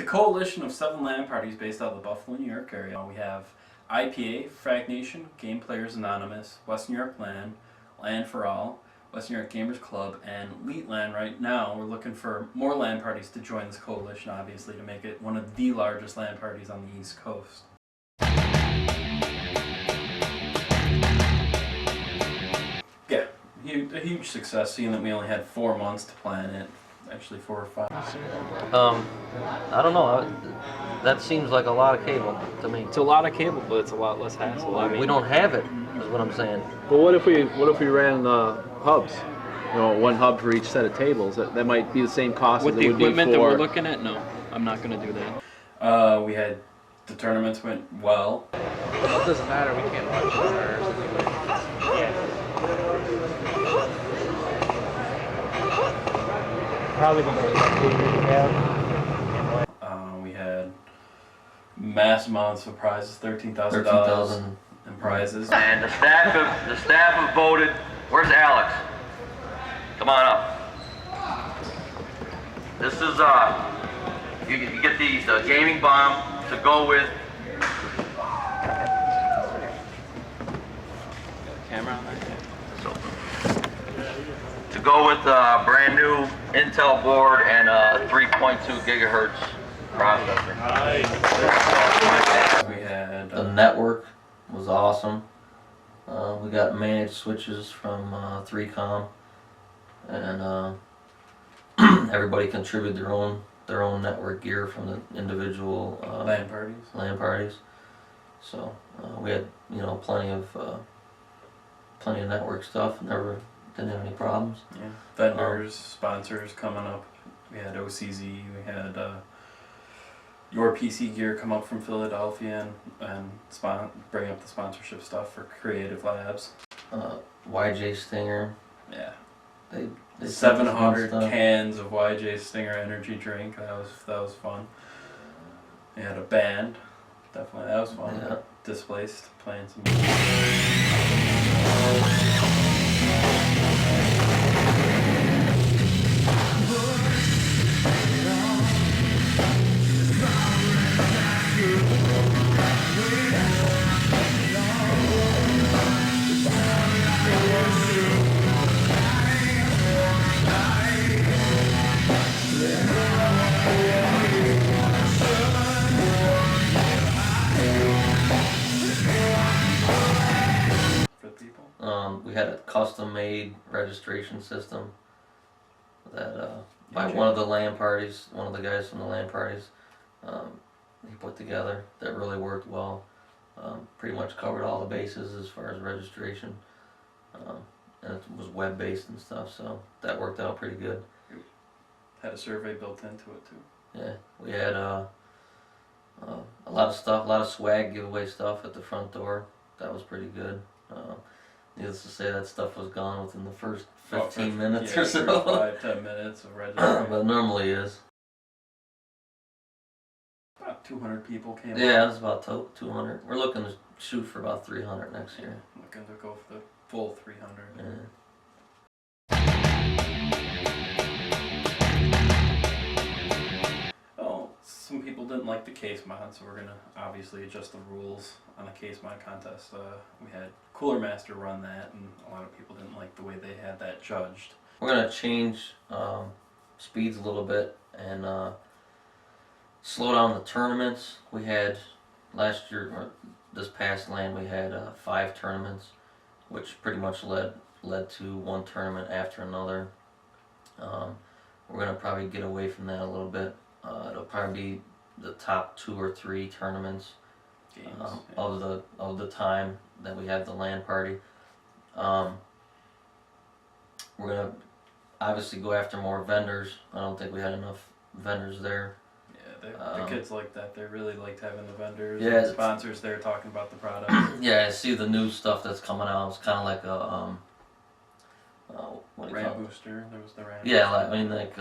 coalition of 7 LAN parties based out of the Buffalo, New York area. We have IPA, Frag Nation, Game Players Anonymous, West New York LAN, LAN for All, West New York Gamers Club, and Elite LAN. Right now, we're looking for more LAN parties to join this coalition, obviously, to make it one of the largest LAN parties on the East Coast. Yeah, a huge success, seeing that we only had 4 months to plan it. Actually 4 or 5. I don't know. That seems like a lot of cable to me. It's a lot of cable, but it's a lot less hassle. I mean, we don't have it, is what I'm saying. But what if we ran hubs? You know, 1 hub for each set of tables. That might be the same cost with as the it would be equipment that for. we're looking at, no, I'm not going to do that. We had the tournaments went well. Well, it doesn't matter. We can't watch ours. Probably gonna be we had mass amounts of prizes, $13,000 in prizes. And the staff have voted. Where's Alex? Come on up. This is you get the gaming bomb to go with. Camera on that? To go with a brand new Intel board and a 3.2 gigahertz processor. We had The network was awesome. We got managed switches from 3Com, and everybody contributed their own network gear from the individual LAN parties. So we had plenty of network stuff. Never didn't have any problems. Yeah, vendors, sponsors coming up. We had OCZ. We had Your PC Gear come up from Philadelphia and bring up the sponsorship stuff for Creative Labs. YJ Stinger. Yeah. They 700 cans of YJ Stinger energy drink. That was fun. We had a band. Definitely, that was fun. Yeah. Displaced, playing some. We had a custom-made registration system that by one of the LAN parties, one of the guys from the LAN parties, he put together that really worked well. Pretty much covered all the bases as far as registration, and it was web-based and stuff, so that worked out pretty good. Had a survey built into it too. Yeah, we had a lot of stuff, a lot of swag giveaway stuff at the front door. That was pretty good. Needless to say, that stuff was gone within the first 15 minutes or so. 5-10 minutes of registration. But normally is. About 200 people came. Yeah, it was about 200. We're looking to shoot for about 300 next year. Looking to go for the full 300. Yeah. Well, some people didn't like the case mod, so we're going to obviously adjust the rules on the case mod contest. We had Cooler Master run that, and a lot of people didn't like the way they had that judged. We're going to change speeds a little bit and slow down the tournaments. We had last year, or this past LAN, we had 5 tournaments, which pretty much led to one tournament after another. We're going to probably get away from that a little bit. It'll probably be the top 2 or 3 tournaments of the time that we have the LAN party. We're gonna obviously go after more vendors. I don't think we had enough vendors there. Yeah, the kids like that. They really liked having the vendors, yeah, and sponsors there talking about the product. Yeah, I see the new stuff that's coming out. It's kind of like a what do you call it? RAM booster. There was the RAM. Yeah, like, I mean, like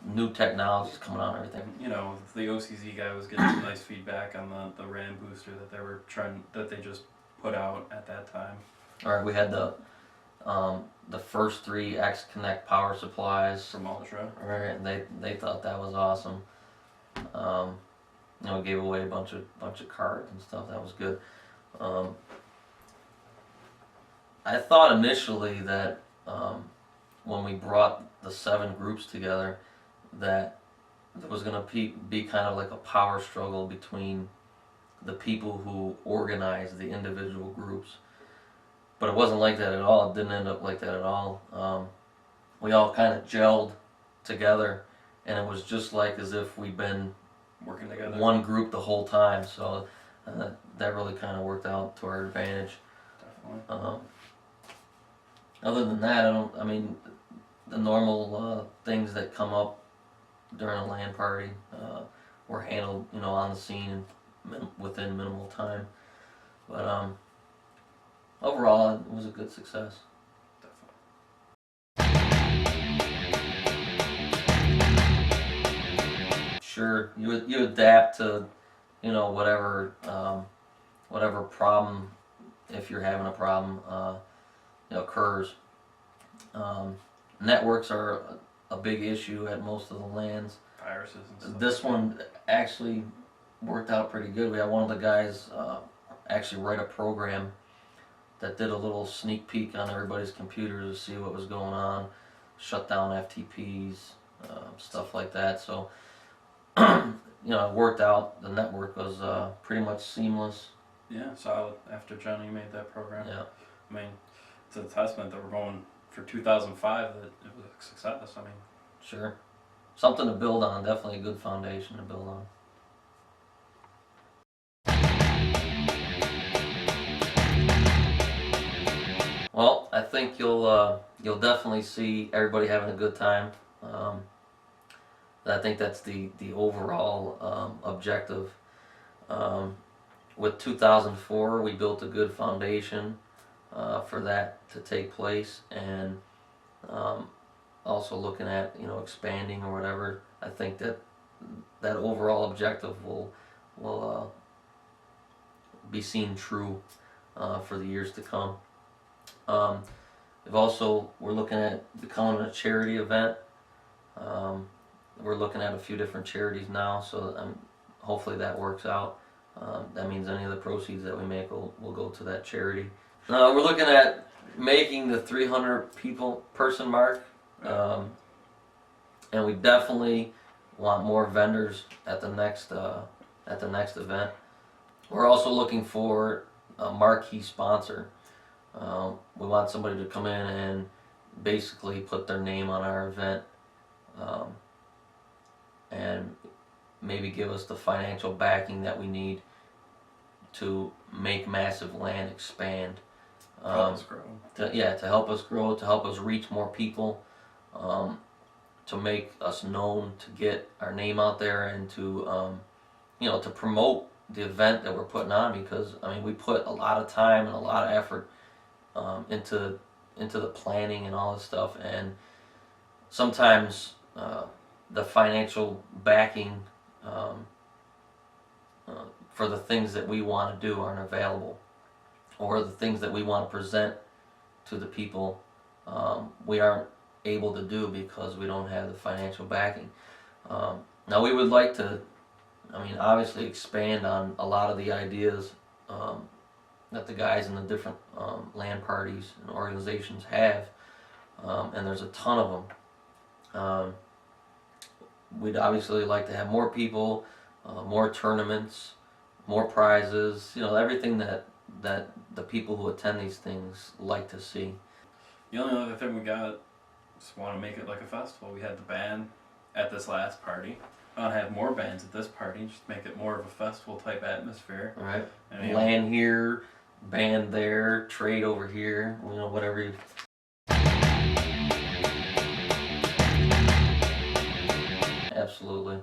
new technologies coming out and everything. You know, the OCZ guy was getting some nice feedback on the RAM booster that they just put out at that time. All right, we had the first 3 X Connect power supplies from Ultra. Right, and they thought that was awesome. Gave away a bunch of cards and stuff. That was good. I thought initially that when we brought the 7 groups together, that there was going to be kind of like a power struggle between the people who organized the individual groups. But it wasn't like that at all. It didn't end up like that at all. We all kind of gelled together, and it was just like as if we'd been Working together. one group the whole time. So that really kind of worked out to our advantage. Definitely. Other than that, I mean, the normal things that come up during a LAN party were handled, on the scene within minimal time. But overall, it was a good success. Sure, you adapt to, whatever problem, if you're having a problem, occurs. Networks are a big issue at most of the LANs. Viruses and stuff. This one actually worked out pretty good. We had one of the guys actually write a program that did a little sneak peek on everybody's computers to see what was going on, shut down FTPs, stuff like that. So, it worked out. The network was pretty much seamless. Yeah, solid. After Johnny made that program. Yeah. I mean, it's a testament that we're going for 2005 that it was a success. I mean, Sure. Something to build on. Definitely a good foundation to build on. Well, I think you'll definitely see everybody having a good time. I think that's the overall objective. With 2004, we built a good foundation for that to take place, and also looking at expanding or whatever. I think that overall objective will be seen true for the years to come. We're looking at becoming a charity event. We're looking at a few different charities now, so hopefully that works out. That means any of the proceeds that we make will go to that charity. We're looking at making the 300 person mark, and we definitely want more vendors at the next event. We're also looking for a marquee sponsor. We want somebody to come in and basically put their name on our event, and maybe give us the financial backing that we need to make Massive LAN expand. help us grow. To help us grow, to help us reach more people, to make us known, to get our name out there, and to to promote the event that we're putting on, because we put a lot of time and a lot of effort into the planning and all this stuff, and sometimes the financial backing for the things that we want to do aren't available, or the things that we want to present to the people we aren't able to do because we don't have the financial backing. Now we would like to, obviously expand on a lot of the ideas that the guys in the different LAN parties and organizations have, and there's a ton of them. We'd obviously like to have more people, more tournaments, more prizes, everything that the people who attend these things like to see. The only other thing we got is want to make it like a festival. We had the band at this last party. I want to have more bands at this party, just make it more of a festival type atmosphere. All right. And, LAN here, band there, trade over here, whatever you... Absolutely.